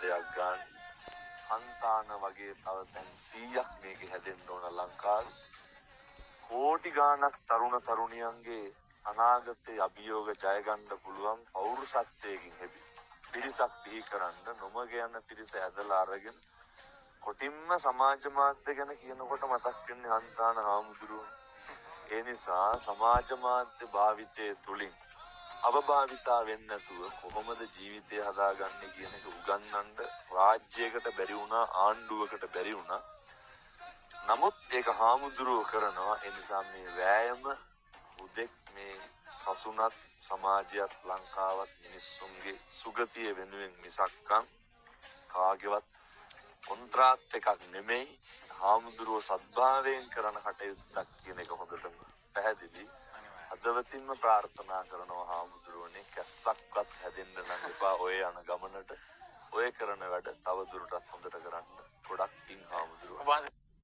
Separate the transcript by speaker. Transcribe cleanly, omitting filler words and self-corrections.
Speaker 1: පදයක් ගන්න. හන්තාන වගේ තව තැන් 100ක් මේක හැදෙන්න ඕන ලංකාවේ. කෝටි ගාණක් තරුණ තරුණියන්ගේ අනාගතයේ අභියෝග ජය ගන්න පුළුවන් පෞරුෂත්වයෙන් හැබි පිරිසක් බිහි කරන්න නොමග යන පිරිස ඇදලා අරගෙන කොටින්ම සමාජ මාධ්‍ය ගැන කියනකොට මතක් වෙන්නේ හන්තාන හාමුදුරුවෝ. ඒ නිසා සමාජ මාධ්‍ය භාවිතයේ තුලින් අවභාවිතා වෙන්නේ නැතුව කොහොමද ජීවිතය හදාගන්නේ කියන එක උගන්වන්න රාජ්‍යයකට බැරි වුණා, ආණ්ඩුවකට බැරි වුණා. නමුත් ඒක හාමුදුරුවෝ කරනවා. ඒ නිසා මේ වෑයම උදෙක් මේ සසුනත් සමාජයත් ලංකාවත් මිනිස්සුන්ගේ සුගතිය වෙනුවෙන් මිසක්කම් කාගේවත් කොන්ත්‍රාත් එකක් නෙමෙයි. හාමුදුරුවෝ සද්භාවයෙන් කරන කටයුත්තක් කියන එක හොඳටම පැහැදිලි. අදවතින්ම ප්‍රාර්ථනා කරනවා හාමුදුරුවනේ කැස්සක්වත් හැදෙන්න නම් එපා ඔය යන ගමනට. ඔය කරන වැඩ තව දුරටත් හොඳට කරන්න. ගොඩක් පිං හාමුදුරුවෝ.